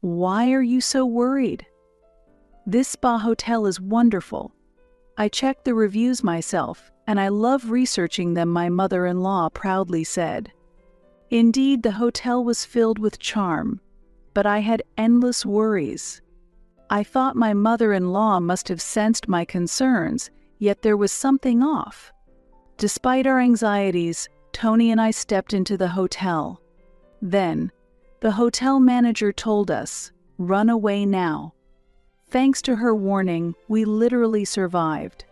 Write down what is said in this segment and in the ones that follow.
Why are you so worried? This spa hotel is wonderful. I checked the reviews myself, and I love researching them, my mother-in-law proudly said. Indeed, the hotel was filled with charm, but I had endless worries. I thought my mother-in-law must have sensed my concerns, yet there was something off. Despite our anxieties, Tony and I stepped into the hotel. Then, the hotel manager told us, "Run away now." Thanks to her warning, we literally survived.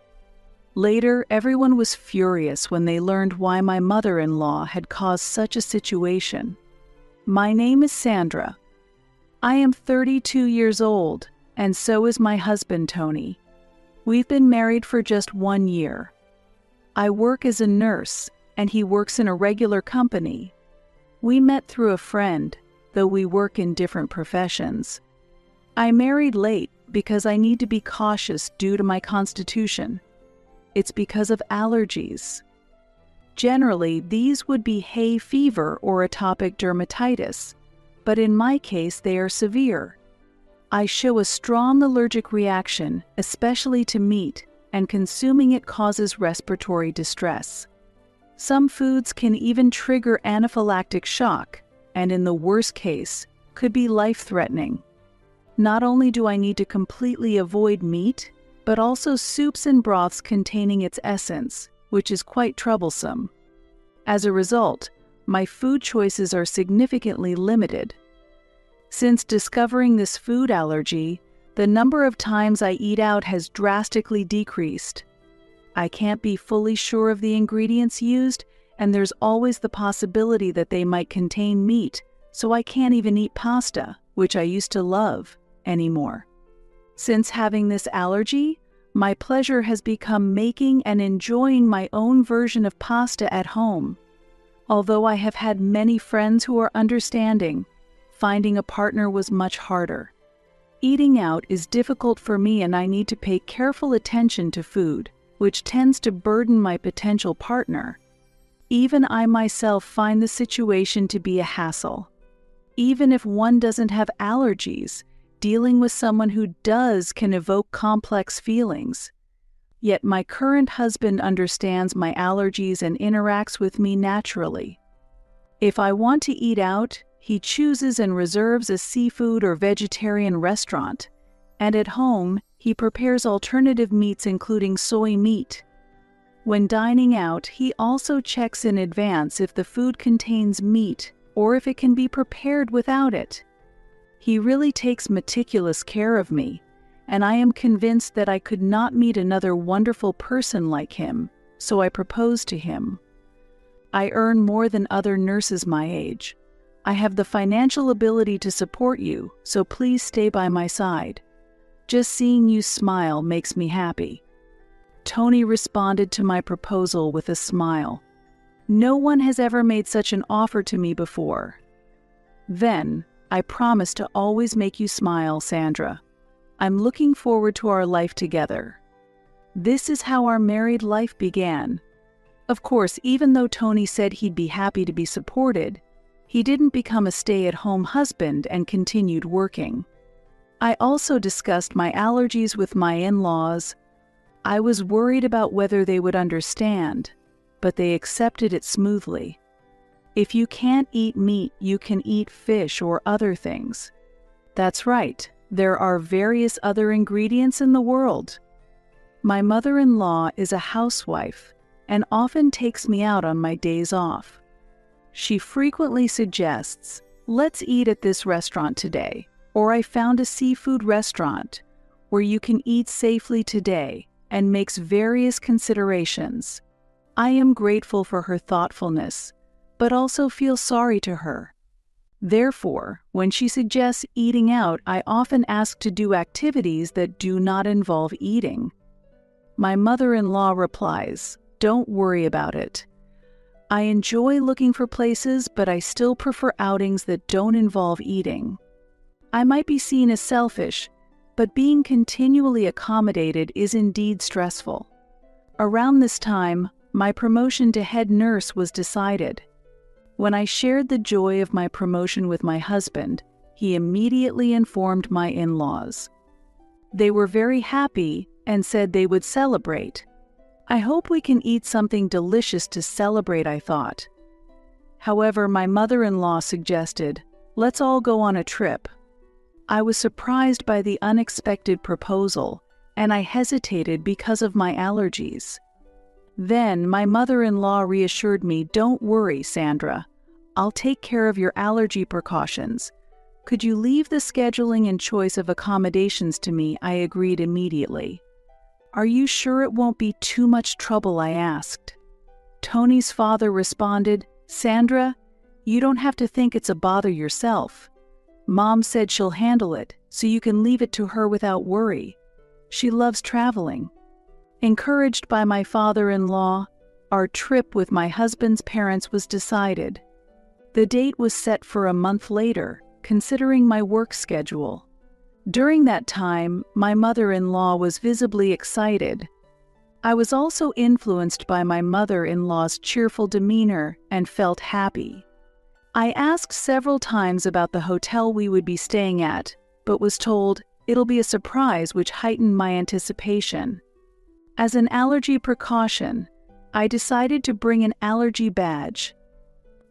Later, everyone was furious when they learned why my mother-in-law had caused such a situation. My name is Sandra. I am 32 years old, and so is my husband, Tony. We've been married for just 1 year. I work as a nurse, and he works in a regular company. We met through a friend, though we work in different professions. I married late because I need to be cautious due to my constitution. It's because of allergies. Generally, these would be hay fever or atopic dermatitis, but in my case they are severe. I show a strong allergic reaction, especially to meat, and consuming it causes respiratory distress. Some foods can even trigger anaphylactic shock, and in the worst case, could be life-threatening. Not only do I need to completely avoid meat, but also soups and broths containing its essence, which is quite troublesome. As a result, my food choices are significantly limited. Since discovering this food allergy, the number of times I eat out has drastically decreased. I can't be fully sure of the ingredients used, and there's always the possibility that they might contain meat, so I can't even eat pasta, which I used to love, anymore. Since having this allergy, my pleasure has become making and enjoying my own version of pasta at home. Although I have had many friends who are understanding, finding a partner was much harder. Eating out is difficult for me, and I need to pay careful attention to food, which tends to burden my potential partner. Even I myself find the situation to be a hassle. Even if one doesn't have allergies, dealing with someone who does can evoke complex feelings. Yet my current husband understands my allergies and interacts with me naturally. If I want to eat out, he chooses and reserves a seafood or vegetarian restaurant, and at home, he prepares alternative meats including soy meat. When dining out, he also checks in advance if the food contains meat or if it can be prepared without it. He really takes meticulous care of me, and I am convinced that I could not meet another wonderful person like him, so I proposed to him. I earn more than other nurses my age. I have the financial ability to support you, so please stay by my side. Just seeing you smile makes me happy. Tony responded to my proposal with a smile. No one has ever made such an offer to me before. Then, I promise to always make you smile, Sandra. I'm looking forward to our life together. This is how our married life began. Of course, even though Tony said he'd be happy to be supported, he didn't become a stay-at-home husband and continued working. I also discussed my allergies with my in-laws. I was worried about whether they would understand, but they accepted it smoothly. If you can't eat meat, you can eat fish or other things. That's right, there are various other ingredients in the world. My mother-in-law is a housewife and often takes me out on my days off. She frequently suggests, "Let's eat at this restaurant today," or "I found a seafood restaurant where you can eat safely today," and makes various considerations. I am grateful for her thoughtfulness, but also feel sorry to her. Therefore, when she suggests eating out, I often ask to do activities that do not involve eating. My mother-in-law replies, "Don't worry about it. I enjoy looking for places, but I still prefer outings that don't involve eating." I might be seen as selfish, but being continually accommodated is indeed stressful. Around this time, my promotion to head nurse was decided. When I shared the joy of my promotion with my husband, he immediately informed my in-laws. They were very happy and said they would celebrate. I hope we can eat something delicious to celebrate, I thought. However, my mother-in-law suggested, let's all go on a trip. I was surprised by the unexpected proposal, and I hesitated because of my allergies. Then my mother-in-law reassured me, don't worry, Sandra. I'll take care of your allergy precautions. Could you leave the scheduling and choice of accommodations to me? I agreed immediately. Are you sure it won't be too much trouble? I asked. Tony's father responded, Sandra, you don't have to think it's a bother yourself. Mom said she'll handle it, so you can leave it to her without worry. She loves traveling. Encouraged by my father-in-law, our trip with my husband's parents was decided. The date was set for a month later, considering my work schedule. During that time, my mother-in-law was visibly excited. I was also influenced by my mother-in-law's cheerful demeanor and felt happy. I asked several times about the hotel we would be staying at, but was told it'll be a surprise, which heightened my anticipation. As an allergy precaution, I decided to bring an allergy badge.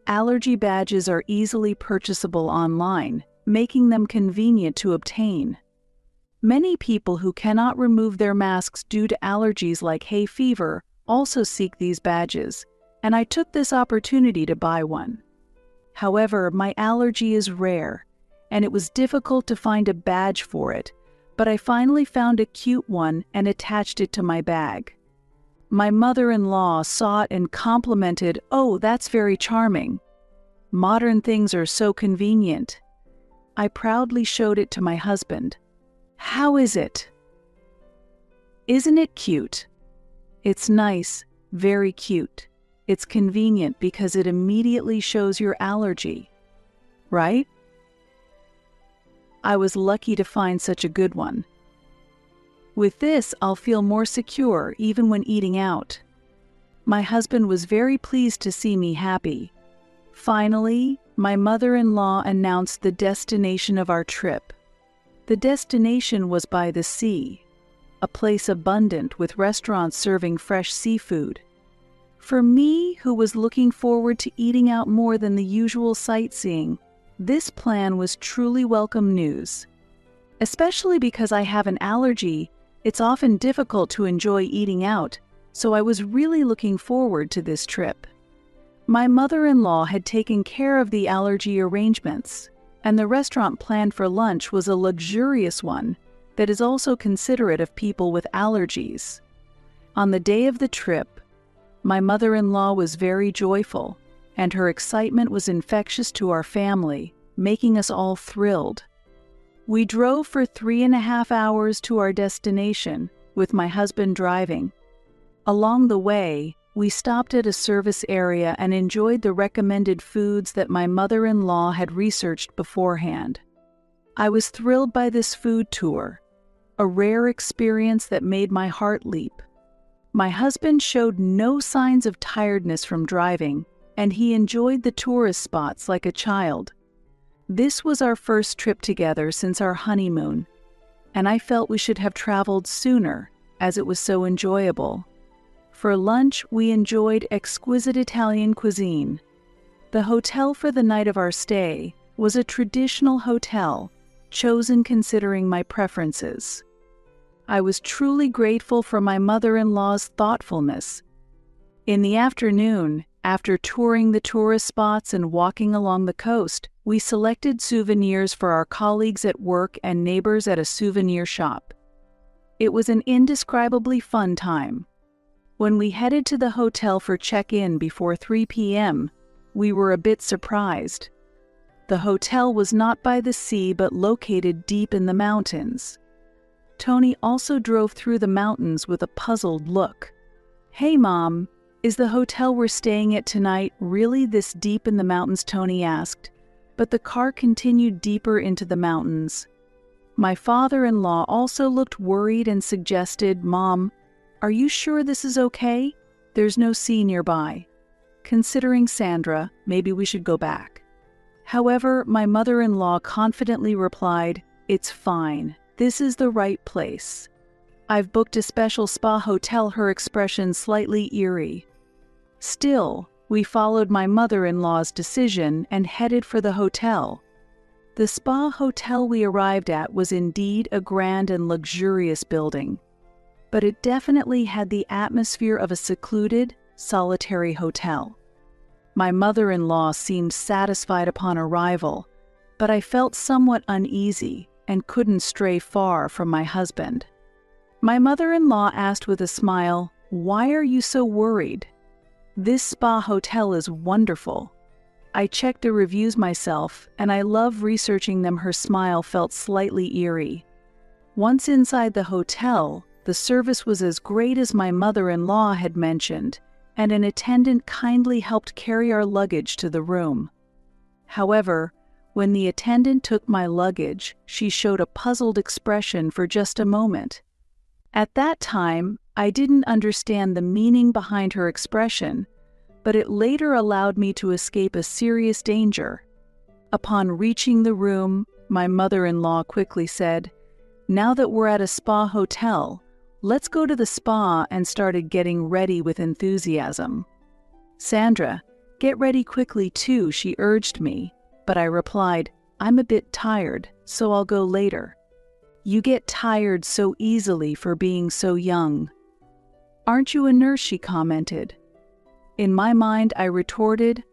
Allergy badges are easily purchasable online, making them convenient to obtain. Many people who cannot remove their masks due to allergies like hay fever also seek these badges, and I took this opportunity to buy one. However, my allergy is rare, and it was difficult to find a badge for it, but I finally found a cute one and attached it to my bag. My mother-in-law saw it and complimented, "Oh, that's very charming. Modern things are so convenient." I proudly showed it to my husband. "How is it? Isn't it cute?" "It's nice, very cute. It's convenient because it immediately shows your allergy, right?" I was lucky to find such a good one. With this, I'll feel more secure even when eating out. My husband was very pleased to see me happy. Finally, my mother-in-law announced the destination of our trip. The destination was by the sea, a place abundant with restaurants serving fresh seafood. For me, who was looking forward to eating out more than the usual sightseeing, this plan was truly welcome news. Especially because I have an allergy, it's often difficult to enjoy eating out, so I was really looking forward to this trip. My mother-in-law had taken care of the allergy arrangements, and the restaurant planned for lunch was a luxurious one that is also considerate of people with allergies. On the day of the trip, my mother-in-law was very joyful, and her excitement was infectious to our family, making us all thrilled. We drove for 3.5 hours to our destination, with my husband driving. Along the way, we stopped at a service area and enjoyed the recommended foods that my mother-in-law had researched beforehand. I was thrilled by this food tour, a rare experience that made my heart leap. My husband showed no signs of tiredness from driving, and he enjoyed the tourist spots like a child. This was our first trip together since our honeymoon, and I felt we should have traveled sooner, as it was so enjoyable. For lunch, we enjoyed exquisite Italian cuisine. The hotel for the night of our stay was a traditional hotel, chosen considering my preferences. I was truly grateful for my mother-in-law's thoughtfulness. In the afternoon, after touring the tourist spots and walking along the coast, we selected souvenirs for our colleagues at work and neighbors at a souvenir shop. It was an indescribably fun time. When we headed to the hotel for check-in before 3 p.m., we were a bit surprised. The hotel was not by the sea but located deep in the mountains. Tony also drove through the mountains with a puzzled look. "Hey, Mom, is the hotel we're staying at tonight really this deep in the mountains?" Tony asked, but the car continued deeper into the mountains. My father-in-law also looked worried and suggested, "Mom, are you sure this is okay? There's no sea nearby. Considering Sandra, maybe we should go back." However, my mother-in-law confidently replied, "It's fine. This is the right place. I've booked a special spa hotel," her expression slightly eerie. Still, we followed my mother-in-law's decision and headed for the hotel. The spa hotel we arrived at was indeed a grand and luxurious building, but it definitely had the atmosphere of a secluded, solitary hotel. My mother-in-law seemed satisfied upon arrival, but I felt somewhat uneasy and couldn't stray far from my husband. My mother-in-law asked with a smile, "Why are you so worried? This spa hotel is wonderful. I checked the reviews myself, and I love researching them." Her smile felt slightly eerie. Once inside the hotel, the service was as great as my mother-in-law had mentioned, and an attendant kindly helped carry our luggage to the room. However, when the attendant took my luggage, she showed a puzzled expression for just a moment. At that time, I didn't understand the meaning behind her expression, but it later allowed me to escape a serious danger. Upon reaching the room, my mother-in-law quickly said, "Now that we're at a spa hotel, let's go to the spa," and started getting ready with enthusiasm. "Sandra, get ready quickly too," she urged me, but I replied, "I'm a bit tired, so I'll go later." "You get tired so easily for being so young." "Aren't you a nurse?" she commented. In my mind, I retorted,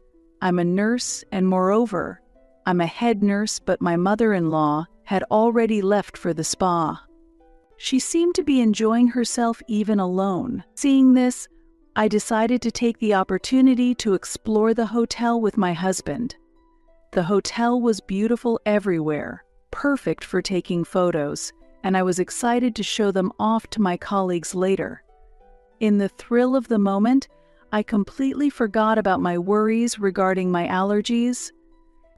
"I'm a nurse, and moreover, I'm a head nurse," but my mother-in-law had already left for the spa. She seemed to be enjoying herself even alone. Seeing this, I decided to take the opportunity to explore the hotel with my husband. The hotel was beautiful everywhere, perfect for taking photos, and I was excited to show them off to my colleagues later. In the thrill of the moment, I completely forgot about my worries regarding my allergies.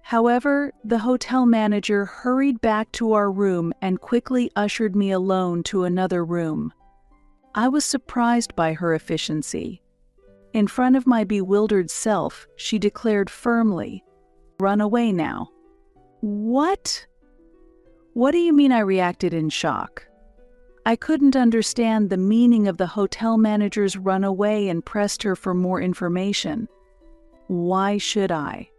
However, the hotel manager hurried back to our room and quickly ushered me alone to another room. I was surprised by her efficiency. In front of my bewildered self, she declared firmly, "Run away now." "What? What do you mean?" I reacted in shock. I couldn't understand the meaning of the hotel manager's "run away" and pressed her for more information. Why should I?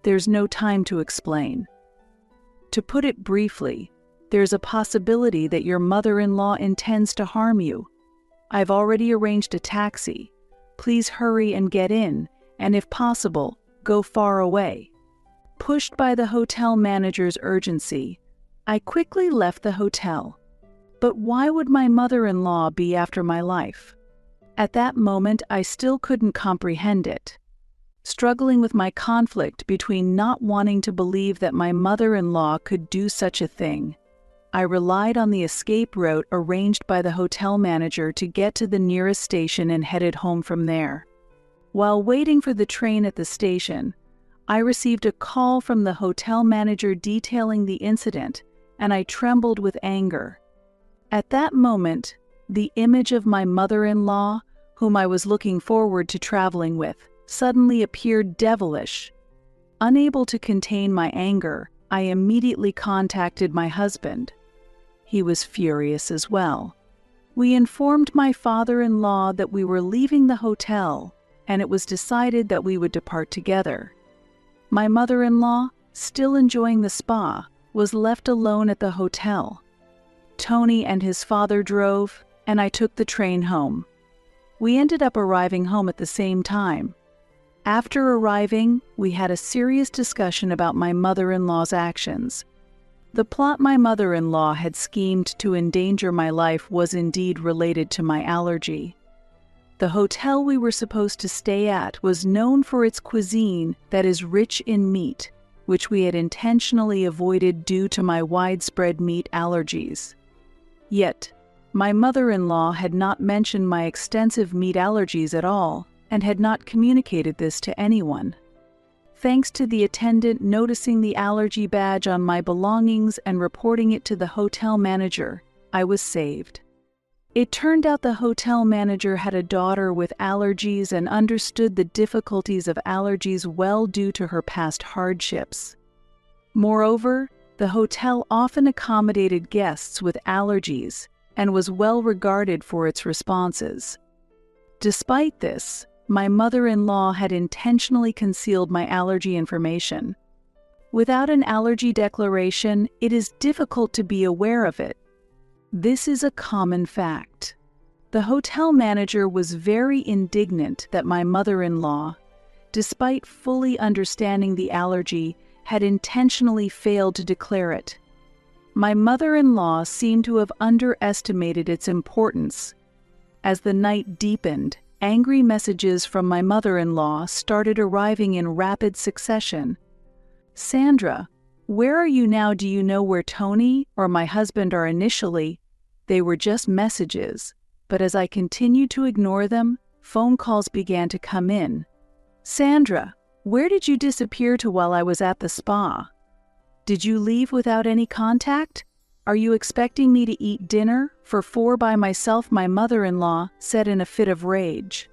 There's no time to explain. To put it briefly, there's a possibility that your mother-in-law intends to harm you. I've already arranged a taxi. Please hurry and get in, and if possible, go far away. Pushed by the hotel manager's urgency, I quickly left the hotel. But why would my mother-in-law be after my life? At that moment, I still couldn't comprehend it. Struggling with my conflict between not wanting to believe that my mother-in-law could do such a thing, I relied on the escape route arranged by the hotel manager to get to the nearest station and headed home from there. While waiting for the train at the station, I received a call from the hotel manager detailing the incident, and I trembled with anger. At that moment, the image of my mother-in-law, whom I was looking forward to traveling with, suddenly appeared devilish. Unable to contain my anger, I immediately contacted my husband. He was furious as well. We informed my father-in-law that we were leaving the hotel, and it was decided that we would depart together. My mother-in-law, still enjoying the spa, was left alone at the hotel. Tony and his father drove, and I took the train home. We ended up arriving home at the same time. After arriving, we had a serious discussion about my mother-in-law's actions. The plot my mother-in-law had schemed to endanger my life was indeed related to my allergy. The hotel we were supposed to stay at was known for its cuisine that is rich in meat, which we had intentionally avoided due to my widespread meat allergies. Yet, my mother-in-law had not mentioned my extensive meat allergies at all, and had not communicated this to anyone. Thanks to the attendant noticing the allergy badge on my belongings and reporting it to the hotel manager, I was saved. It turned out the hotel manager had a daughter with allergies and understood the difficulties of allergies well due to her past hardships. Moreover, the hotel often accommodated guests with allergies and was well regarded for its responses. Despite this, my mother-in-law had intentionally concealed my allergy information. Without an allergy declaration, it is difficult to be aware of it. This is a common fact. The hotel manager was very indignant that my mother-in-law, despite fully understanding the allergy, had intentionally failed to declare it. My mother-in-law seemed to have underestimated its importance. As the night deepened, angry messages from my mother-in-law started arriving in rapid succession. "Sandra, where are you now? Do you know where Tony or my husband are?" Initially, they were just messages, but as I continued to ignore them, phone calls began to come in. "Sandra, where did you disappear to while I was at the spa? Did you leave without any contact? Are you expecting me to eat dinner for 4 by myself?" my mother-in-law said in a fit of rage.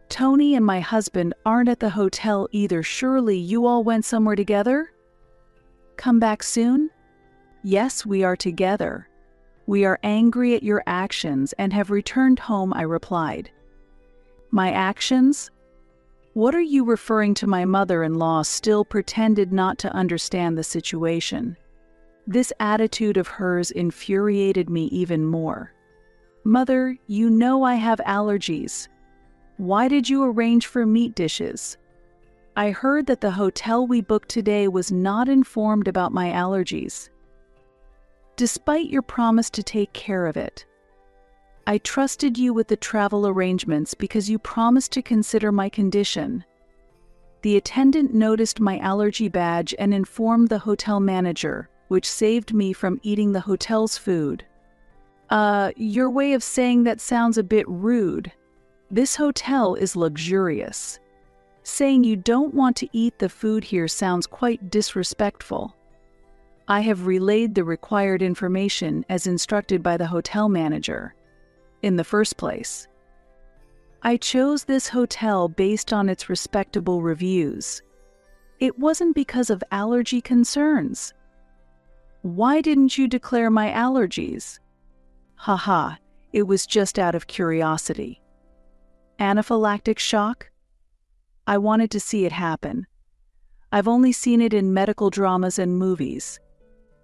"Tony and my husband aren't at the hotel either. Surely you all went somewhere together? Come back soon?" "Yes, we are together. We are angry at your actions and have returned home," I replied. "My actions? What are you referring to?" My mother-in-law still pretended not to understand the situation. This attitude of hers infuriated me even more. "Mother, you know I have allergies. Why did you arrange for meat dishes? I heard that the hotel we booked today was not informed about my allergies. Despite your promise to take care of it, I trusted you with the travel arrangements because you promised to consider my condition. The attendant noticed my allergy badge and informed the hotel manager, which saved me from eating the hotel's food." Your way of saying that sounds a bit rude. This hotel is luxurious. Saying you don't want to eat the food here sounds quite disrespectful. I have relayed the required information as instructed by the hotel manager. In the first place, I chose this hotel based on its respectable reviews. It wasn't because of allergy concerns. Why didn't you declare my allergies? Haha, it was just out of curiosity. Anaphylactic shock? I wanted to see it happen. I've only seen it in medical dramas and movies.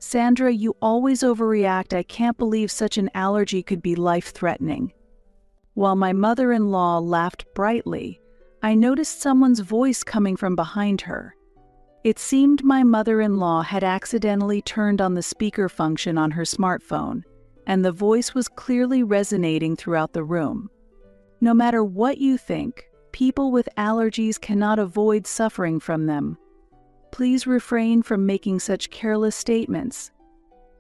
Sandra, you always overreact. I can't believe such an allergy could be life-threatening. While my mother-in-law laughed brightly, I noticed someone's voice coming from behind her. It seemed my mother-in-law had accidentally turned on the speaker function on her smartphone, and the voice was clearly resonating throughout the room. "No matter what you think, people with allergies cannot avoid suffering from them. Please refrain from making such careless statements.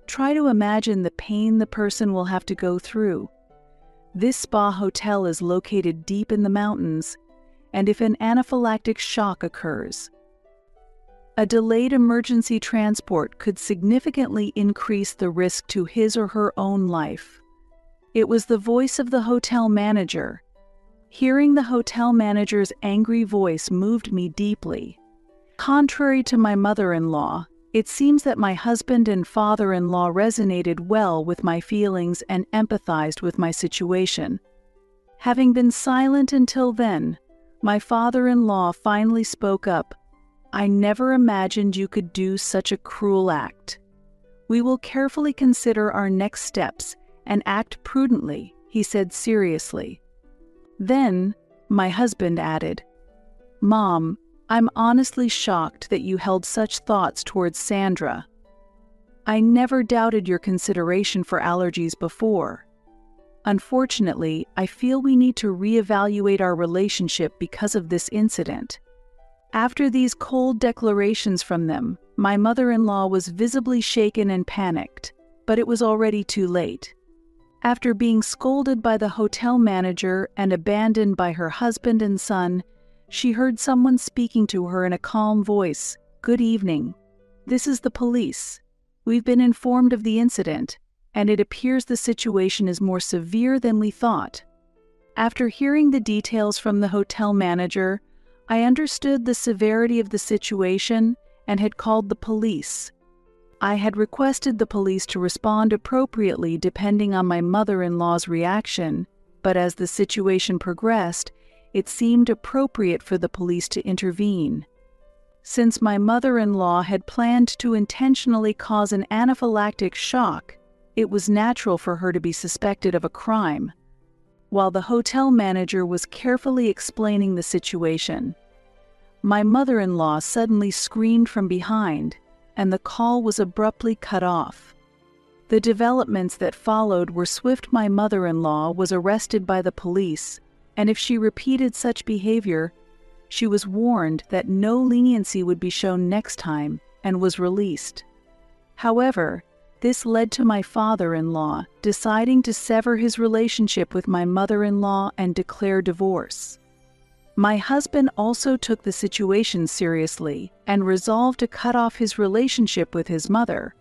Try to imagine the pain the person will have to go through. This spa hotel is located deep in the mountains, and if an anaphylactic shock occurs, a delayed emergency transport could significantly increase the risk to his or her own life." It was the voice of the hotel manager. Hearing the hotel manager's angry voice moved me deeply. Contrary to my mother-in-law, it seems that my husband and father-in-law resonated well with my feelings and empathized with my situation. Having been silent until then, my father-in-law finally spoke up. "I never imagined you could do such a cruel act. We will carefully consider our next steps and act prudently," he said seriously. Then, my husband added, "Mom, I'm honestly shocked that you held such thoughts towards Sandra. I never doubted your consideration for allergies before. Unfortunately, I feel we need to reevaluate our relationship because of this incident." After these cold declarations from them, my mother-in-law was visibly shaken and panicked, but it was already too late. After being scolded by the hotel manager and abandoned by her husband and son, she heard someone speaking to her in a calm voice. "Good evening. This is the police. We've been informed of the incident, and it appears the situation is more severe than we thought. After hearing the details from the hotel manager, I understood the severity of the situation and had called the police. I had requested the police to respond appropriately depending on my mother-in-law's reaction, but as the situation progressed, it seemed appropriate for the police to intervene. Since my mother-in-law had planned to intentionally cause an anaphylactic shock, it was natural for her to be suspected of a crime. While the hotel manager was carefully explaining the situation, my mother-in-law suddenly screamed from behind, and the call was abruptly cut off. The developments that followed were swift. My mother-in-law was arrested by the police, and if she repeated such behavior, she was warned that no leniency would be shown next time and was released. However, this led to my father-in-law deciding to sever his relationship with my mother-in-law and declare divorce. My husband also took the situation seriously and resolved to cut off his relationship with his mother.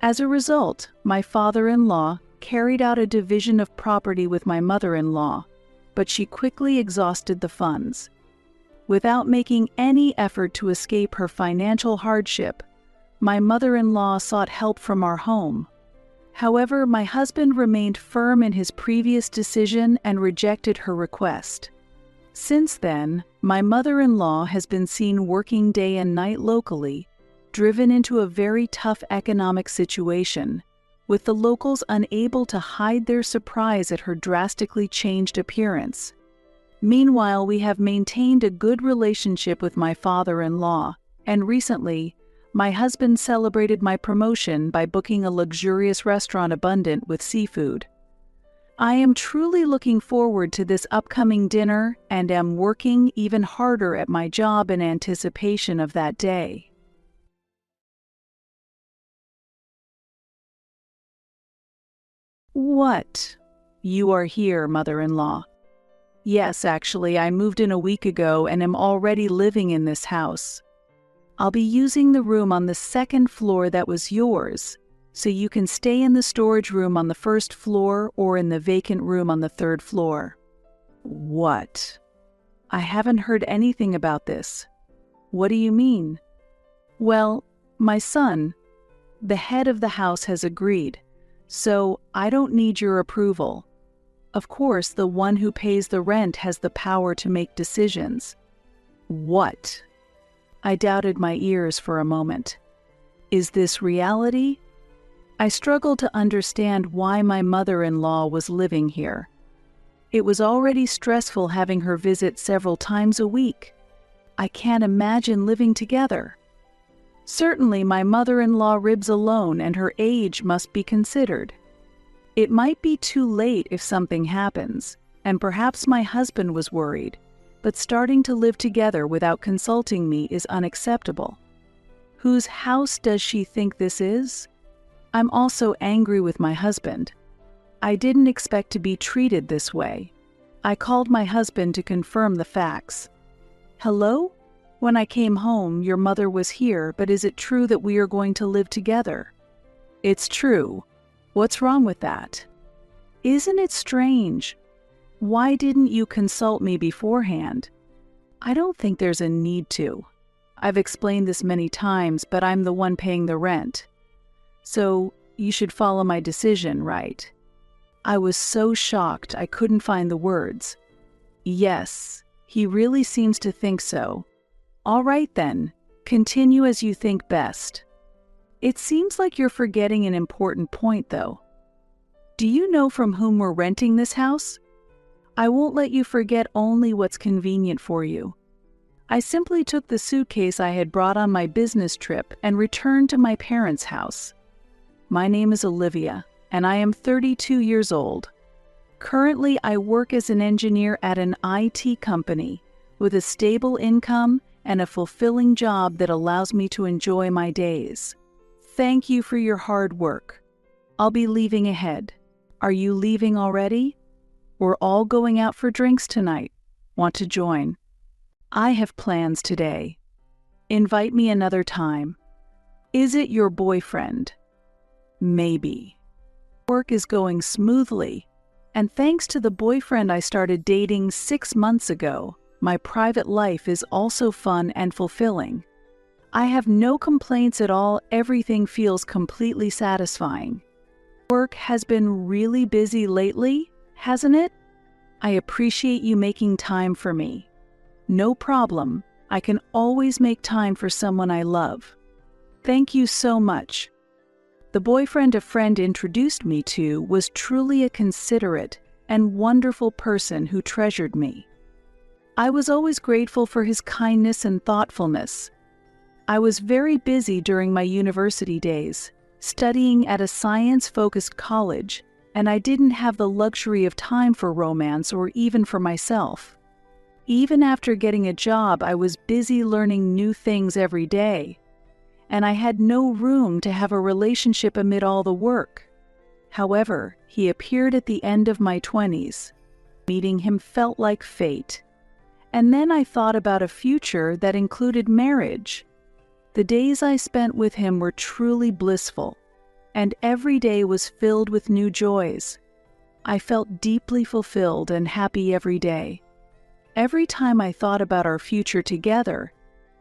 As a result, my father-in-law carried out a division of property with my mother-in-law, but she quickly exhausted the funds. Without making any effort to escape her financial hardship, my mother-in-law sought help from our home. However, my husband remained firm in his previous decision and rejected her request. Since then, my mother-in-law has been seen working day and night locally, driven into a very tough economic situation, with the locals unable to hide their surprise at her drastically changed appearance. Meanwhile, we have maintained a good relationship with my father-in-law, and recently, my husband celebrated my promotion by booking a luxurious restaurant abundant with seafood. I am truly looking forward to this upcoming dinner and am working even harder at my job in anticipation of that day. What? You are here, mother-in-law. Yes, actually, I moved in a week ago and am already living in this house. I'll be using the room on the second floor that was yours, so you can stay in the storage room on the first floor or in the vacant room on the third floor. What? I haven't heard anything about this. What do you mean? Well, my son, the head of the house, has agreed, so I don't need your approval. Of course, the one who pays the rent has the power to make decisions. What? I doubted my ears for a moment. Is this reality? I struggled to understand why my mother-in-law was living here. It was already stressful having her visit several times a week. I can't imagine living together. Certainly, my mother-in-law lives alone and her age must be considered. It might be too late if something happens, and perhaps my husband was worried, but starting to live together without consulting me is unacceptable. Whose house does she think this is? I'm also angry with my husband. I didn't expect to be treated this way. I called my husband to confirm the facts. Hello? When I came home, your mother was here, but is it true that we are going to live together? It's true. What's wrong with that? Isn't it strange? Why didn't you consult me beforehand? I don't think there's a need to. I've explained this many times, but I'm the one paying the rent. So, you should follow my decision, right? I was so shocked I couldn't find the words. Yes, he really seems to think so. All right then, continue as you think best. It seems like you're forgetting an important point, though. Do you know from whom we're renting this house? I won't let you forget only what's convenient for you. I simply took the suitcase I had brought on my business trip and returned to my parents' house. My name is Olivia, and I am 32 years old. Currently, I work as an engineer at an IT company with a stable income and a fulfilling job that allows me to enjoy my days. Thank you for your hard work. I'll be leaving ahead. Are you leaving already? We're all going out for drinks tonight. Want to join? I have plans today. Invite me another time. Is it your boyfriend? Maybe. Work is going smoothly, and thanks to the boyfriend I started dating 6 months ago, my private life is also fun and fulfilling. I have no complaints at all. Everything feels completely satisfying. Work has been really busy lately, hasn't it? I appreciate you making time for me. No problem. I can always make time for someone I love. Thank you so much. The boyfriend a friend introduced me to was truly a considerate and wonderful person who treasured me. I was always grateful for his kindness and thoughtfulness. I was very busy during my university days, studying at a science-focused college, and I didn't have the luxury of time for romance or even for myself. Even after getting a job, I was busy learning new things every day, and I had no room to have a relationship amid all the work. However, he appeared at the end of my 20s. Meeting him felt like fate. And then I thought about a future that included marriage. The days I spent with him were truly blissful, and every day was filled with new joys. I felt deeply fulfilled and happy every day. Every time I thought about our future together,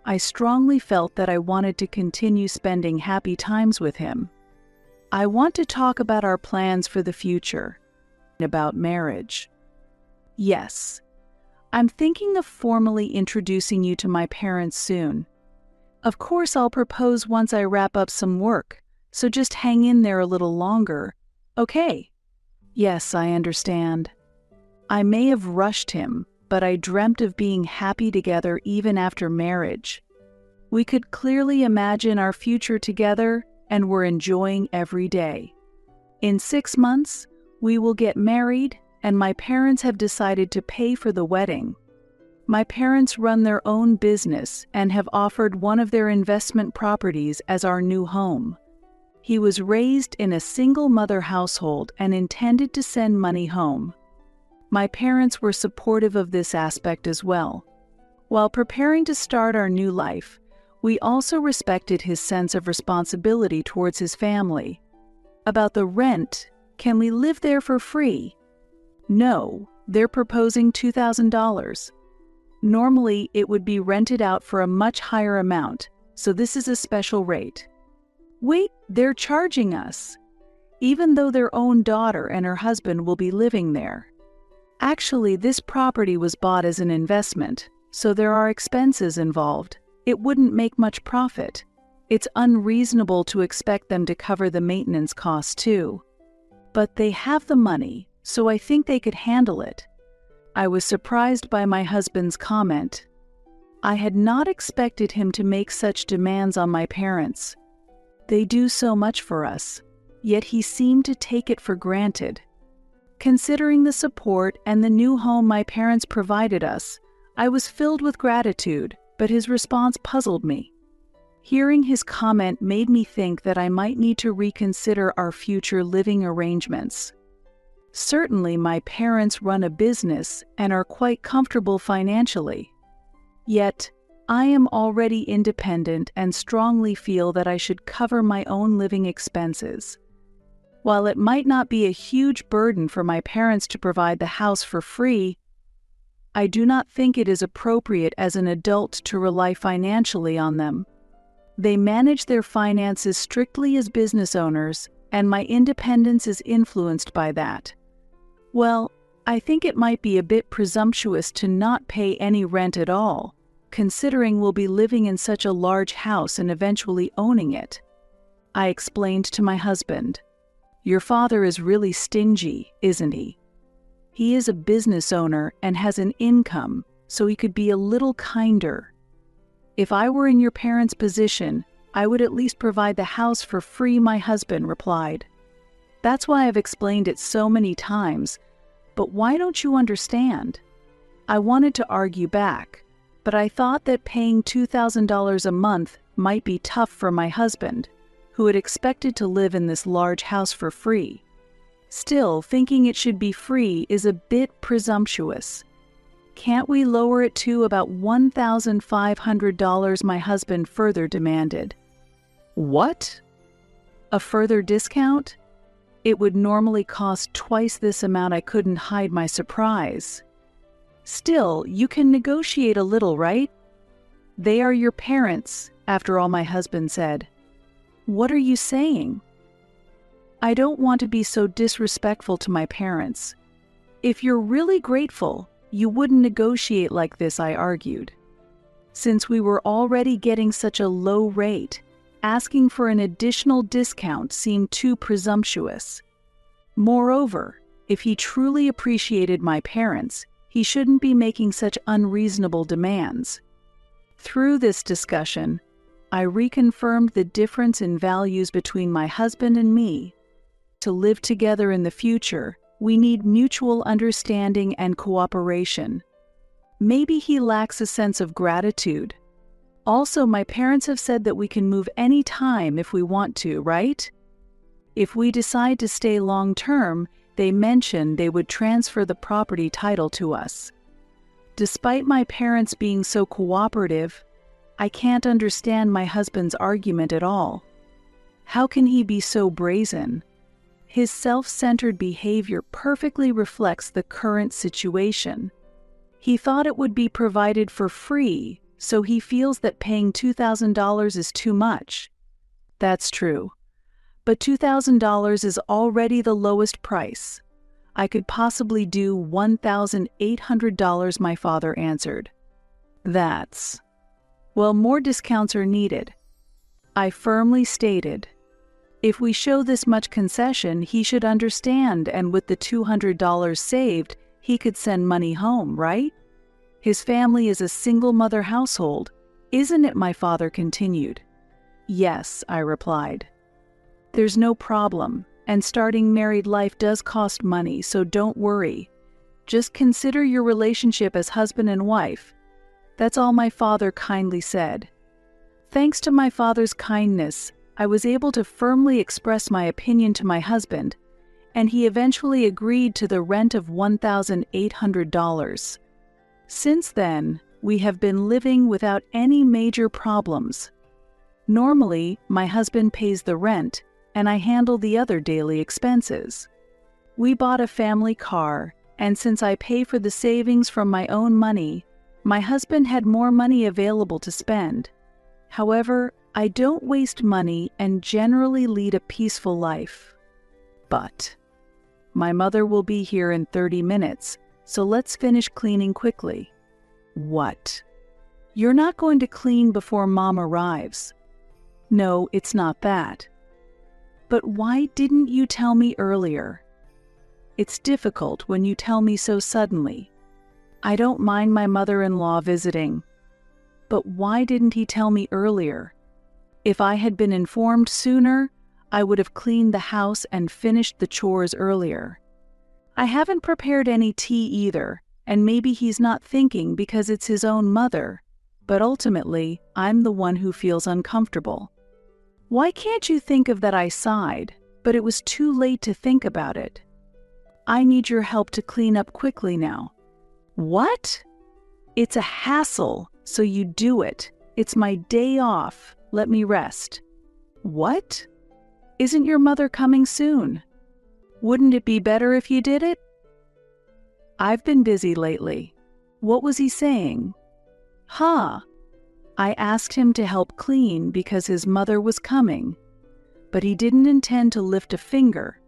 I strongly felt that I wanted to continue spending happy times with him. I want to talk about our plans for the future, about marriage. Yes, I'm thinking of formally introducing you to my parents soon. Of course, I'll propose once I wrap up some work, so just hang in there a little longer, okay? Yes, I understand. I may have rushed him, but I dreamt of being happy together even after marriage. We could clearly imagine our future together, and we're enjoying every day. In 6 months, we will get married, and my parents have decided to pay for the wedding. My parents run their own business and have offered one of their investment properties as our new home. He was raised in a single-mother household and intended to send money home. My parents were supportive of this aspect as well. While preparing to start our new life, we also respected his sense of responsibility towards his family. About the rent, can we live there for free? No, they're proposing $2,000. Normally, it would be rented out for a much higher amount, so this is a special rate. Wait, they're charging us, even though their own daughter and her husband will be living there. Actually, this property was bought as an investment, so there are expenses involved. It wouldn't make much profit. It's unreasonable to expect them to cover the maintenance costs too. But they have the money, so I think they could handle it. I was surprised by my husband's comment. I had not expected him to make such demands on my parents. They do so much for us, yet he seemed to take it for granted. Considering the support and the new home my parents provided us, I was filled with gratitude, but his response puzzled me. Hearing his comment made me think that I might need to reconsider our future living arrangements. Certainly, my parents run a business and are quite comfortable financially. Yet, I am already independent and strongly feel that I should cover my own living expenses. While it might not be a huge burden for my parents to provide the house for free, I do not think it is appropriate as an adult to rely financially on them. They manage their finances strictly as business owners, and my independence is influenced by that. Well, I think it might be a bit presumptuous to not pay any rent at all, considering we'll be living in such a large house and eventually owning it. I explained to my husband, "Your father is really stingy, isn't he? He is a business owner and has an income, so he could be a little kinder. If I were in your parents' position, I would at least provide the house for free," my husband replied. "That's why I've explained it so many times, but why don't you understand?" I wanted to argue back, but I thought that paying $2,000 a month might be tough for my husband, who had expected to live in this large house for free. Still, thinking it should be free is a bit presumptuous. "Can't we lower it to about $1,500, my husband further demanded. "What? A further discount?" It would normally cost twice this amount. I couldn't hide my surprise. Still, you can negotiate a little, right? They are your parents, after all, my husband said. What are you saying? I don't want to be so disrespectful to my parents. If you're really grateful, you wouldn't negotiate like this, I argued. Since we were already getting such a low rate, asking for an additional discount seemed too presumptuous. Moreover, if he truly appreciated my parents, he shouldn't be making such unreasonable demands. Through this discussion, I reconfirmed the difference in values between my husband and me. To live together in the future, we need mutual understanding and cooperation. Maybe he lacks a sense of gratitude. Also, my parents have said that we can move any time if we want to, right? If we decide to stay long-term, they mentioned they would transfer the property title to us. Despite my parents being so cooperative, I can't understand my husband's argument at all. How can he be so brazen? His self-centered behavior perfectly reflects the current situation. He thought it would be provided for free, so he feels that paying $2,000 is too much. That's true. But $2,000 is already the lowest price. I could possibly do $1,800, my father answered. Well, more discounts are needed. I firmly stated, if we show this much concession, he should understand, and with the $200 saved, he could send money home, right? His family is a single-mother household, isn't it? My father continued. Yes, I replied. There's no problem, and starting married life does cost money, so don't worry. Just consider your relationship as husband and wife. That's all my father kindly said. Thanks to my father's kindness, I was able to firmly express my opinion to my husband, and he eventually agreed to the rent of $1,800. Since then, we have been living without any major problems. Normally, my husband pays the rent, and I handle the other daily expenses. We bought a family car, and since I pay for the savings from my own money, my husband had more money available to spend. However, I don't waste money and generally lead a peaceful life. But my mother will be here in 30 minutes, so let's finish cleaning quickly. What? You're not going to clean before Mom arrives? No, it's not that. But why didn't you tell me earlier? It's difficult when you tell me so suddenly. I don't mind my mother-in-law visiting. But why didn't he tell me earlier? If I had been informed sooner, I would have cleaned the house and finished the chores earlier. I haven't prepared any tea either, and maybe he's not thinking because it's his own mother, but ultimately, I'm the one who feels uncomfortable. Why can't you think of that? I sighed, but it was too late to think about it. I need your help to clean up quickly now. What? It's a hassle, so you do it. It's my day off. Let me rest. What? Isn't your mother coming soon? Wouldn't it be better if you did it? I've been busy lately. What was he saying? I asked him to help clean because his mother was coming, but he didn't intend to lift a finger.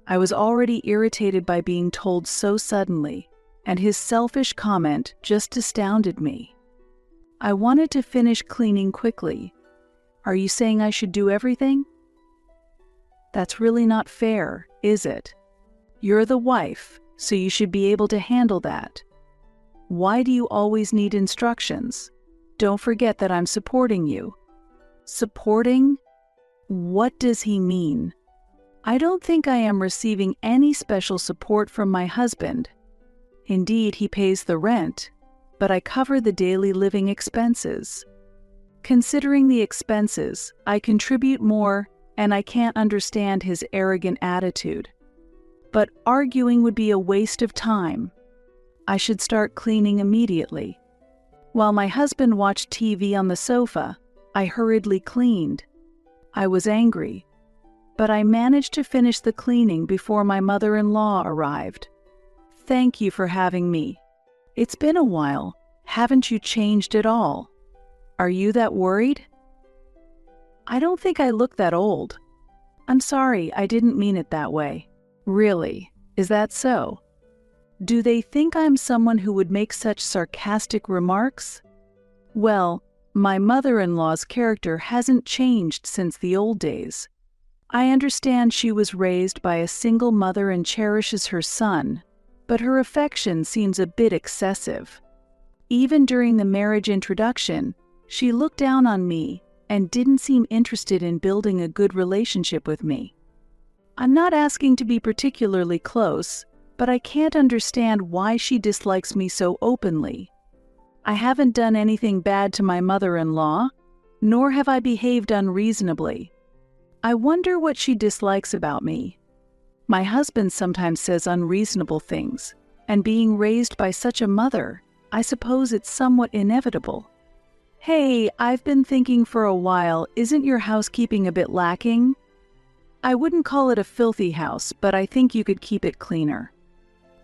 I was already irritated by being told so suddenly, and his selfish comment just astounded me. I wanted to finish cleaning quickly. Are you saying I should do everything? That's really not fair, is it? You're the wife, so you should be able to handle that. Why do you always need instructions? Don't forget that I'm supporting you. Supporting? What does he mean? I don't think I am receiving any special support from my husband. Indeed, he pays the rent, but I cover the daily living expenses. Considering the expenses, I contribute more, and I can't understand his arrogant attitude. But arguing would be a waste of time. I should start cleaning immediately. While my husband watched TV on the sofa, I hurriedly cleaned. I was angry. but I managed to finish the cleaning before my mother-in-law arrived. Thank you for having me. It's been a while. Haven't you changed at all? Are you that worried? I don't think I look that old. I'm sorry, I didn't mean it that way. Really, is that so? Do they think I'm someone who would make such sarcastic remarks? Well, my mother-in-law's character hasn't changed since the old days. I understand she was raised by a single mother and cherishes her son, but her affection seems a bit excessive. Even during the marriage introduction, she looked down on me and didn't seem interested in building a good relationship with me. I'm not asking to be particularly close, but I can't understand why she dislikes me so openly. I haven't done anything bad to my mother-in-law, nor have I behaved unreasonably. I wonder what she dislikes about me. My husband sometimes says unreasonable things, and being raised by such a mother, I suppose it's somewhat inevitable. Hey, I've been thinking for a while, isn't your housekeeping a bit lacking? I wouldn't call it a filthy house, but I think you could keep it cleaner.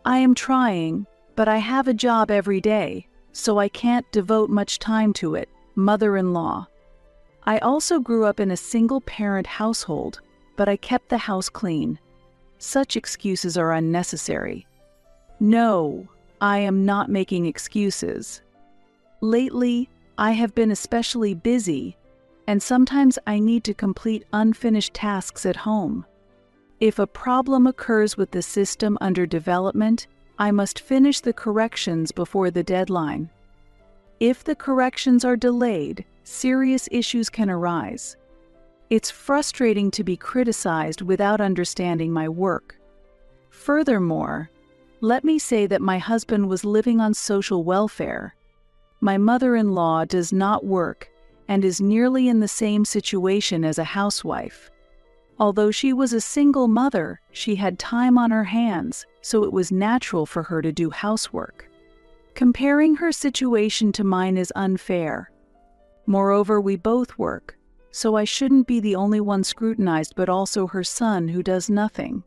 I am trying, but I have a job every day, so I can't devote much time to it, mother-in-law. I also grew up in a single-parent household, but I kept the house clean. Such excuses are unnecessary. No, I am not making excuses. Lately, I have been especially busy, and sometimes I need to complete unfinished tasks at home. If a problem occurs with the system under development, I must finish the corrections before the deadline. If the corrections are delayed, serious issues can arise. It's frustrating to be criticized without understanding my work. Furthermore, let me say that my husband was living on social welfare. My mother-in-law does not work and is nearly in the same situation as a housewife. Although she was a single mother, she had time on her hands, so it was natural for her to do housework. Comparing her situation to mine is unfair. Moreover, we both work, so I shouldn't be the only one scrutinized but also her son who does nothing.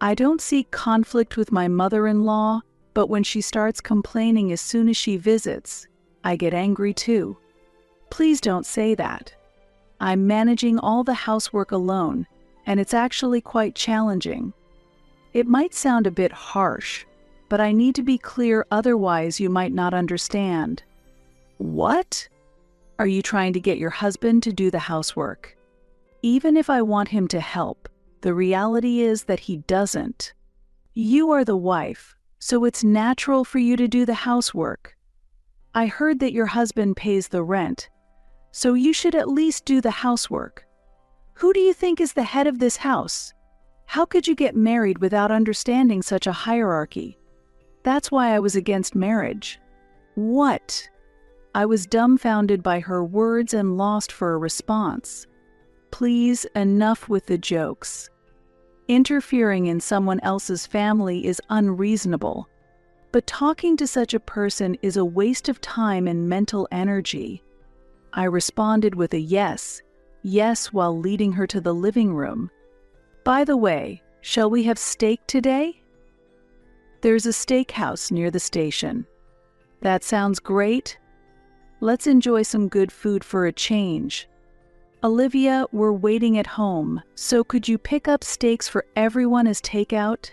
I don't seek conflict with my mother-in-law, but when she starts complaining as soon as she visits, I get angry too. Please don't say that. I'm managing all the housework alone, and it's actually quite challenging. It might sound a bit harsh, but I need to be clear, otherwise you might not understand. What? Are you trying to get your husband to do the housework? Even if I want him to help, the reality is that he doesn't. You are the wife, so it's natural for you to do the housework. I heard that your husband pays the rent, so you should at least do the housework. Who do you think is the head of this house? How could you get married without understanding such a hierarchy? That's why I was against marriage. What? I was dumbfounded by her words and lost for a response. Please, enough with the jokes. Interfering in someone else's family is unreasonable, but talking to such a person is a waste of time and mental energy. I responded with a yes while leading her to the living room. By the way, shall we have steak today? There's a steakhouse near the station. That sounds great. Let's enjoy some good food for a change. Olivia, we're waiting at home, so could you pick up steaks for everyone as takeout?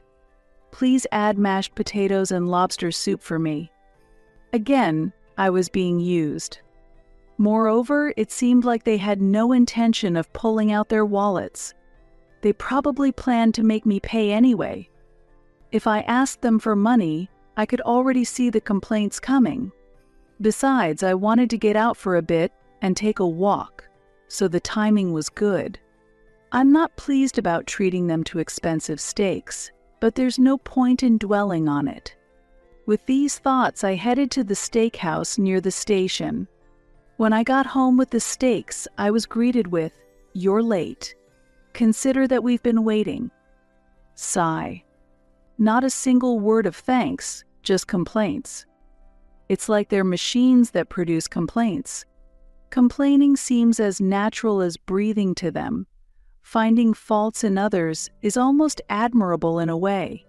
Please add mashed potatoes and lobster soup for me. Again, I was being used. Moreover, it seemed like they had no intention of pulling out their wallets. They probably planned to make me pay anyway. If I asked them for money, I could already see the complaints coming. Besides, I wanted to get out for a bit and take a walk, so the timing was good. I'm not pleased about treating them to expensive steaks, but there's no point in dwelling on it. With these thoughts, I headed to the steakhouse near the station. When I got home with the steaks, I was greeted with, "You're late. Consider that we've been waiting." Sigh. Not a single word of thanks, just complaints. It's like they're machines that produce complaints. Complaining seems as natural as breathing to them. Finding faults in others is almost admirable in a way.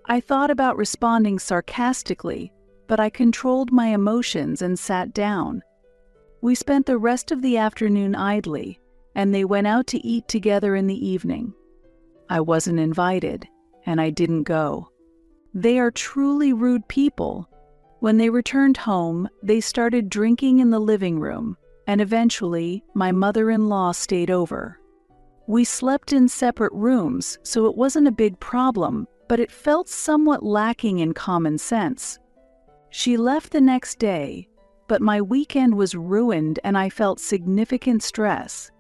I thought about responding sarcastically, but I controlled my emotions and sat down. We spent the rest of the afternoon idly, and they went out to eat together in the evening. I wasn't invited, and I didn't go. They are truly rude people. When they returned home, they started drinking in the living room, and eventually, my mother-in-law stayed over. We slept in separate rooms, so it wasn't a big problem, but it felt somewhat lacking in common sense. She left the next day, but my weekend was ruined and I felt significant stress.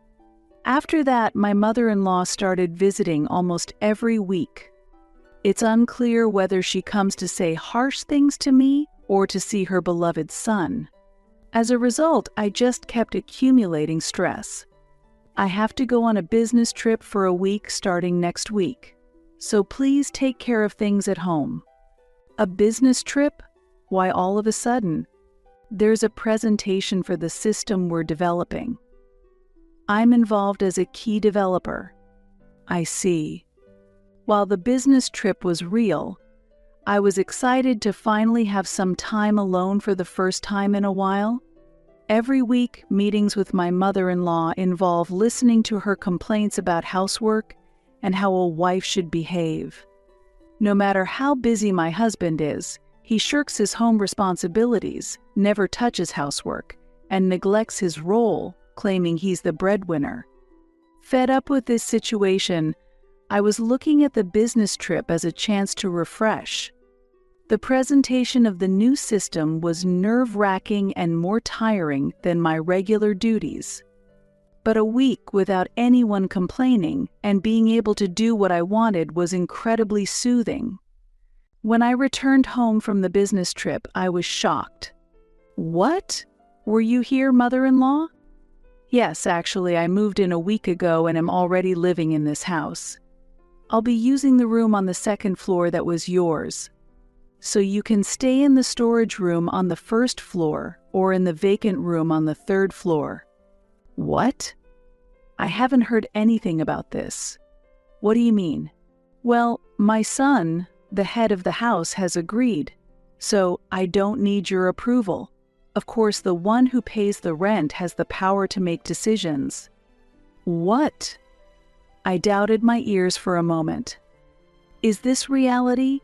After that, my mother-in-law started visiting almost every week. It's unclear whether she comes to say harsh things to me or to see her beloved son. As a result, I just kept accumulating stress. I have to go on a business trip for a week starting next week, so please take care of things at home. A business trip? Why all of a sudden? There's a presentation for the system we're developing. I'm involved as a key developer. I see. While the business trip was real, I was excited to finally have some time alone for the first time in a while. Every week, meetings with my mother-in-law involve listening to her complaints about housework and how a wife should behave. No matter how busy my husband is, he shirks his home responsibilities, never touches housework, and neglects his role, claiming he's the breadwinner. Fed up with this situation, I was looking at the business trip as a chance to refresh. The presentation of the new system was nerve-wracking and more tiring than my regular duties. But a week without anyone complaining and being able to do what I wanted was incredibly soothing. When I returned home from the business trip, I was shocked. "What? Were you here, mother-in-law?" "Yes, actually, I moved in a week ago and am already living in this house. I'll be using the room on the second floor that was yours. So you can stay in the storage room on the first floor or in the vacant room on the third floor." "What? I haven't heard anything about this. What do you mean?" "Well, my son, the head of the house, has agreed, so I don't need your approval. Of course, the one who pays the rent has the power to make decisions." "What?" I doubted my ears for a moment. Is this reality?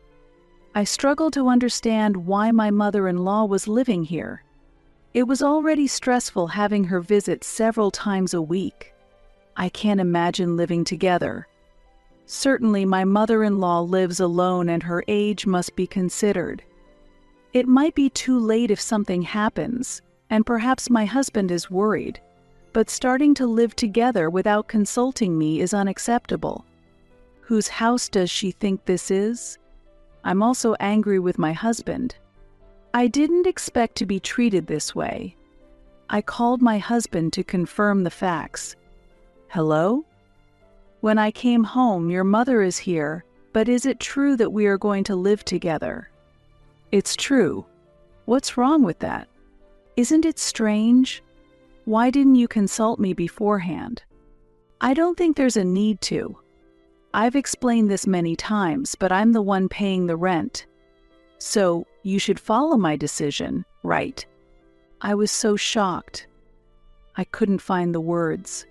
I struggled to understand why my mother-in-law was living here. It was already stressful having her visit several times a week. I can't imagine living together. Certainly, my mother-in-law lives alone and her age must be considered. It might be too late if something happens, and perhaps my husband is worried, but starting to live together without consulting me is unacceptable. Whose house does she think this is? I'm also angry with my husband. I didn't expect to be treated this way. I called my husband to confirm the facts. "Hello? When I came home, your mother is here, but is it true that we are going to live together?" "It's true. What's wrong with that? Isn't it strange? Why didn't you consult me beforehand?" "I don't think there's a need to. I've explained this many times, but I'm the one paying the rent. So you should follow my decision, right?" I was so shocked. I couldn't find the words.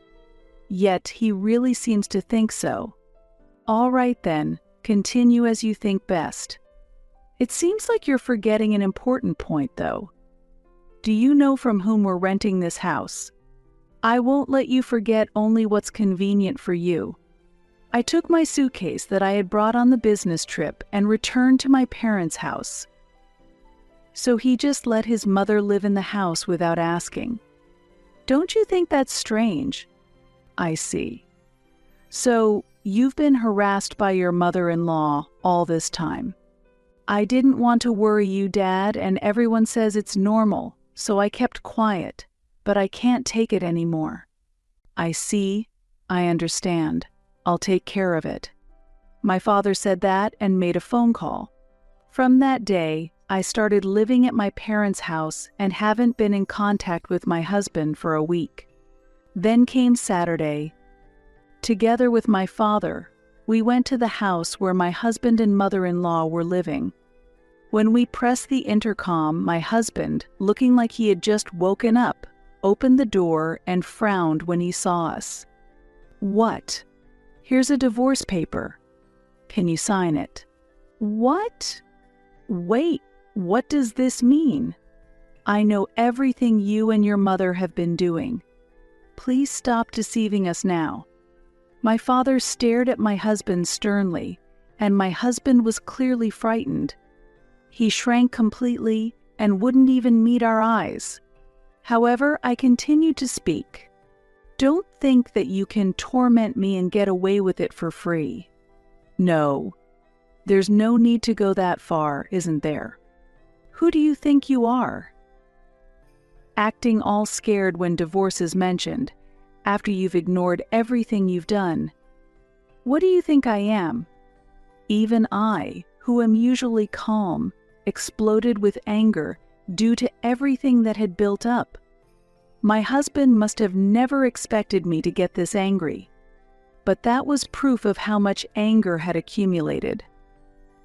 Yet he really seems to think so. "All right then, continue as you think best. It seems like you're forgetting an important point, though. Do you know from whom we're renting this house? I won't let you forget only what's convenient for you." I took my suitcase that I had brought on the business trip and returned to my parents' house. So he just let his mother live in the house without asking. Don't you think that's strange? I see. So you've been harassed by your mother-in-law all this time. I didn't want to worry you, Dad, and everyone says it's normal, so I kept quiet, but I can't take it anymore. I see. I understand. I'll take care of it. My father said that and made a phone call. From that day, I started living at my parents' house and haven't been in contact with my husband for a week. Then came Saturday. Together with my father, we went to the house where my husband and mother-in-law were living. When we pressed the intercom, my husband, looking like he had just woken up, opened the door and frowned when he saw us. "What?" "Here's a divorce paper. Can you sign it?" "What? Wait, what does this mean?" "I know everything you and your mother have been doing. Please stop deceiving us now." My father stared at my husband sternly, and my husband was clearly frightened. He shrank completely and wouldn't even meet our eyes. However, I continued to speak. "Don't think that you can torment me and get away with it for free. No, there's no need to go that far, isn't there? Who do you think you are?" Acting all scared when divorce is mentioned, after you've ignored everything you've done. What do you think I am? Even I, who am usually calm, exploded with anger due to everything that had built up. My husband must have never expected me to get this angry, but that was proof of how much anger had accumulated.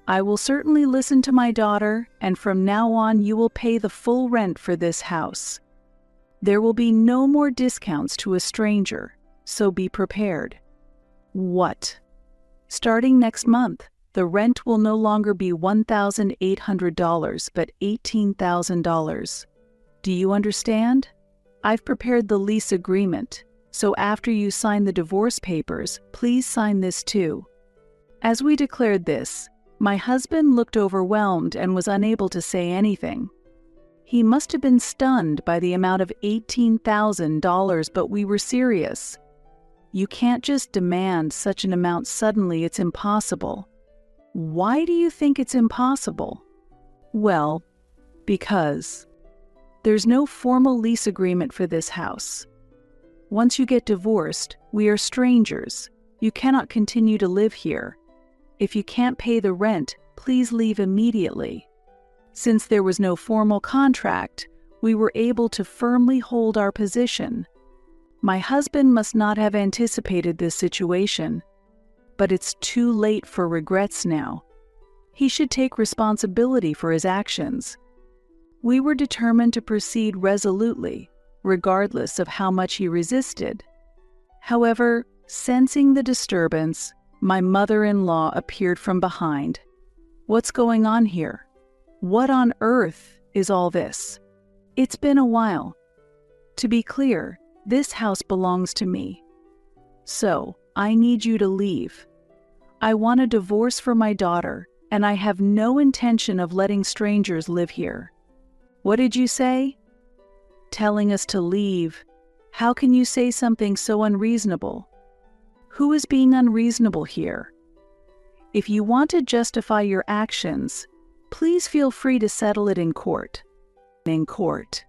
"I will certainly listen to my daughter, and from now on you will pay the full rent for this house. There will be no more discounts to a stranger, so be prepared." "What?" "Starting next month, the rent will no longer be $1,800 but $18,000. Do you understand? I've prepared the lease agreement, so after you sign the divorce papers, please sign this too." As we declared this, my husband looked overwhelmed and was unable to say anything. He must have been stunned by the amount of $18,000, but we were serious. You can't just demand such an amount suddenly, it's impossible. Why do you think it's impossible? Well, because there's no formal lease agreement for this house. Once you get divorced, we are strangers. You cannot continue to live here. If you can't pay the rent, please leave immediately. Since there was no formal contract, we were able to firmly hold our position. My husband must not have anticipated this situation, but it's too late for regrets now. He should take responsibility for his actions. We were determined to proceed resolutely, regardless of how much he resisted. However, sensing the disturbance, my mother-in-law appeared from behind. "What's going on here? What on earth is all this?" "It's been a while. To be clear, this house belongs to me. So, I need you to leave. I want a divorce for my daughter, and I have no intention of letting strangers live here." "What did you say?" "Telling us to leave. How can you say something so unreasonable?" "Who is being unreasonable here? If you want to justify your actions, please feel free to settle it in court." In court.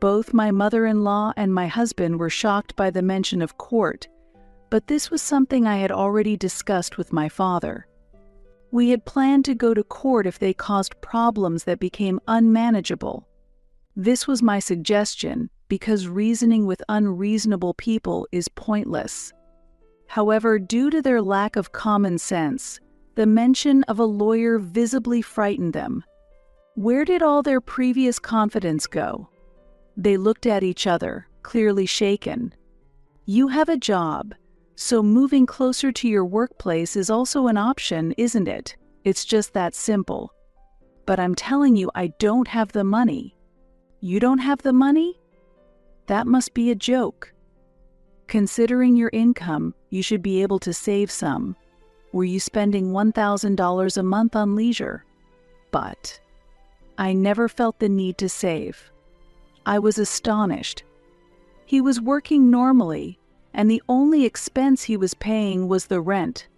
Both my mother-in-law and my husband were shocked by the mention of court, but this was something I had already discussed with my father. We had planned to go to court if they caused problems that became unmanageable. This was my suggestion because reasoning with unreasonable people is pointless. However, due to their lack of common sense, the mention of a lawyer visibly frightened them. Where did all their previous confidence go? They looked at each other, clearly shaken. You have a job, so moving closer to your workplace is also an option, isn't it? It's just that simple. But I'm telling you, I don't have the money. You don't have the money? That must be a joke. Considering your income, you should be able to save some. Were you spending $1,000 a month on leisure? But I never felt the need to save. I was astonished. He was working normally, and the only expense he was paying was the rent.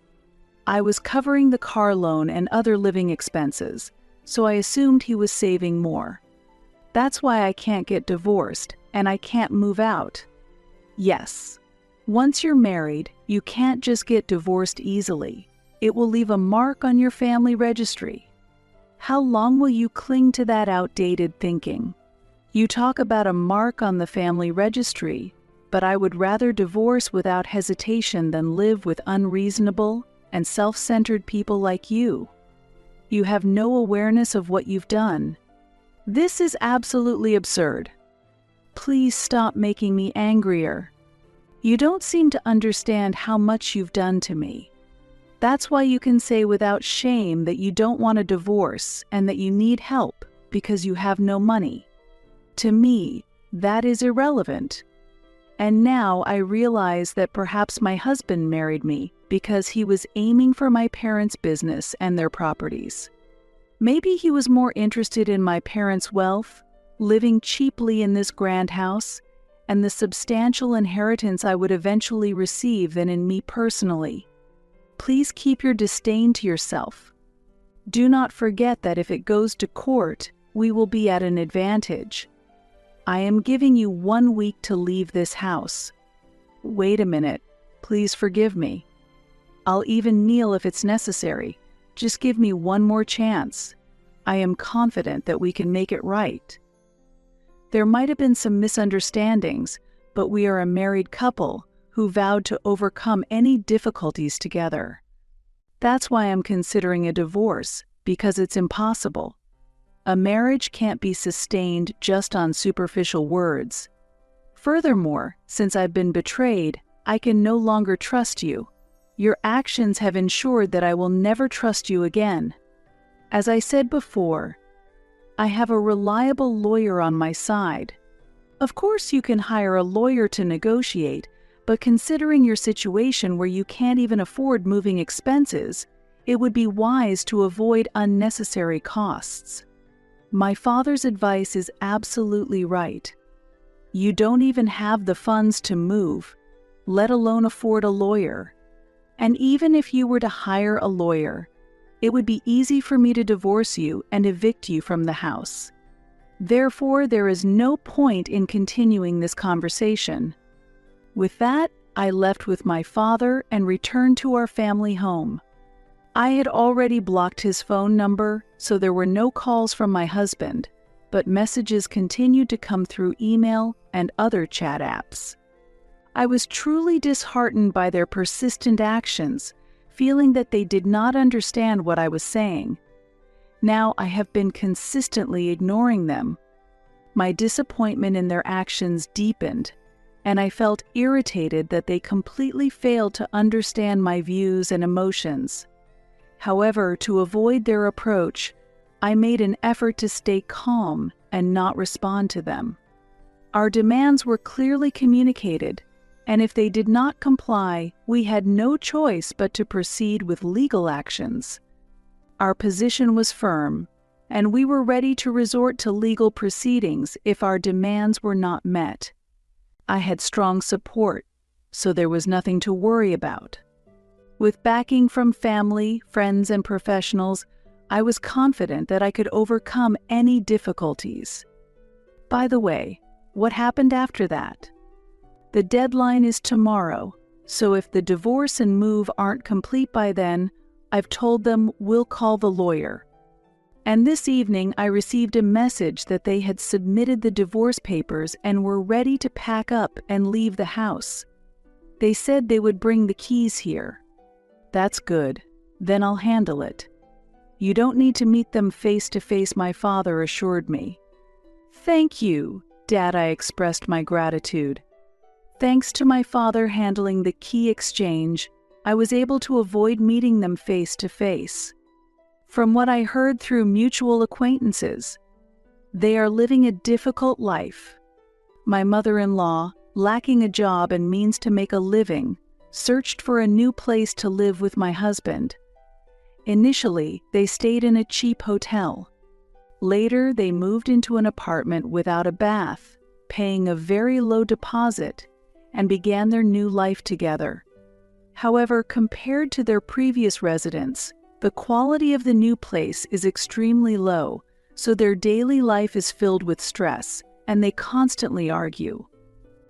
I was covering the car loan and other living expenses, so I assumed he was saving more. That's why I can't get divorced, and I can't move out. Yes, once you're married, you can't just get divorced easily. It will leave a mark on your family registry. How long will you cling to that outdated thinking? You talk about a mark on the family registry. but I would rather divorce without hesitation than live with unreasonable and self-centered people like you. You have no awareness of what you've done. This is absolutely absurd. Please stop making me angrier. You don't seem to understand how much you've done to me. That's why you can say without shame that you don't want a divorce and that you need help because you have no money. To me, that is irrelevant. And now I realize that perhaps my husband married me because he was aiming for my parents' business and their properties. Maybe he was more interested in my parents' wealth, living cheaply in this grand house, and the substantial inheritance I would eventually receive than in me personally. Please keep your disdain to yourself. Do not forget that if it goes to court, we will be at an advantage. I am giving you 1 week to leave this house. Wait a minute. Please forgive me. I'll even kneel if it's necessary. Just give me one more chance. I am confident that we can make it right. There might have been some misunderstandings, but we are a married couple who vowed to overcome any difficulties together. That's why I'm considering a divorce, because it's impossible. A marriage can't be sustained just on superficial words. Furthermore, since I've been betrayed, I can no longer trust you. Your actions have ensured that I will never trust you again. As I said before, I have a reliable lawyer on my side. Of course, you can hire a lawyer to negotiate, but considering your situation where you can't even afford moving expenses, it would be wise to avoid unnecessary costs. My father's advice is absolutely right. You don't even have the funds to move, let alone afford a lawyer. And even if you were to hire a lawyer, it would be easy for me to divorce you and evict you from the house. Therefore, there is no point in continuing this conversation. With that, I left with my father and returned to our family home. I had already blocked his phone number, so there were no calls from my husband, but messages continued to come through email and other chat apps. I was truly disheartened by their persistent actions, feeling that they did not understand what I was saying. Now I have been consistently ignoring them. My disappointment in their actions deepened, and I felt irritated that they completely failed to understand my views and emotions. However, to avoid their approach, I made an effort to stay calm and not respond to them. Our demands were clearly communicated, and if they did not comply, we had no choice but to proceed with legal actions. Our position was firm, and we were ready to resort to legal proceedings if our demands were not met. I had strong support, so there was nothing to worry about. With backing from family, friends, and professionals, I was confident that I could overcome any difficulties. By the way, what happened after that? The deadline is tomorrow, so if the divorce and move aren't complete by then, I've told them we'll call the lawyer. And this evening I received a message that they had submitted the divorce papers and were ready to pack up and leave the house. They said they would bring the keys here. That's good. Then I'll handle it. You don't need to meet them face to face, my father assured me. Thank you, Dad, I expressed my gratitude. Thanks to my father handling the key exchange, I was able to avoid meeting them face to face. From what I heard through mutual acquaintances, they are living a difficult life. My mother-in-law, lacking a job and means to make a living, searched for a new place to live with my husband. Initially, they stayed in a cheap hotel. Later, they moved into an apartment without a bath, paying a very low deposit, and began their new life together. However, compared to their previous residence, the quality of the new place is extremely low, so their daily life is filled with stress, and they constantly argue.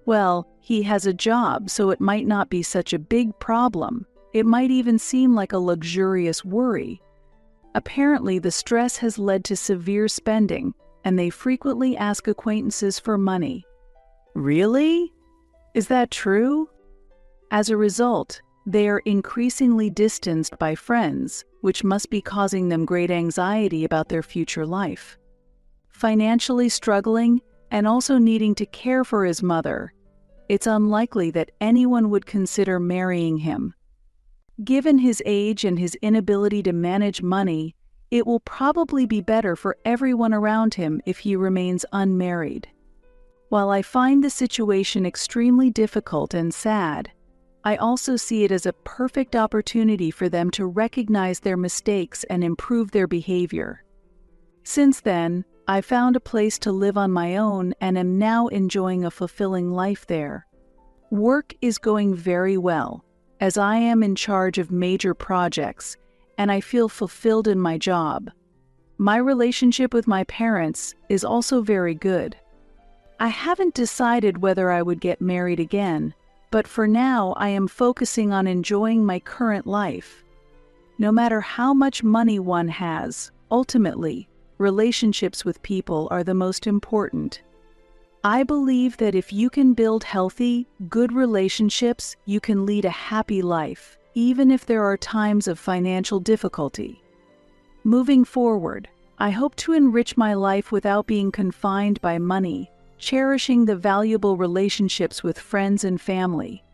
Well, he has a job, so it might not be such a big problem. It might even seem like a luxurious worry. Apparently, the stress has led to severe spending, and they frequently ask acquaintances for money. Really? Is that true? As a result, they are increasingly distanced by friends, which must be causing them great anxiety about their future life. Financially struggling and also needing to care for his mother, it's unlikely that anyone would consider marrying him. Given his age and his inability to manage money, it will probably be better for everyone around him if he remains unmarried. While I find the situation extremely difficult and sad, I also see it as a perfect opportunity for them to recognize their mistakes and improve their behavior. Since then, I found a place to live on my own and am now enjoying a fulfilling life there. Work is going very well, as I am in charge of major projects, and I feel fulfilled in my job. My relationship with my parents is also very good. I haven't decided whether I would get married again, but for now I am focusing on enjoying my current life. No matter how much money one has, ultimately, relationships with people are the most important. I believe that if you can build healthy, good relationships, you can lead a happy life, even if there are times of financial difficulty. Moving forward, I hope to enrich my life without being confined by money, cherishing the valuable relationships with friends and family,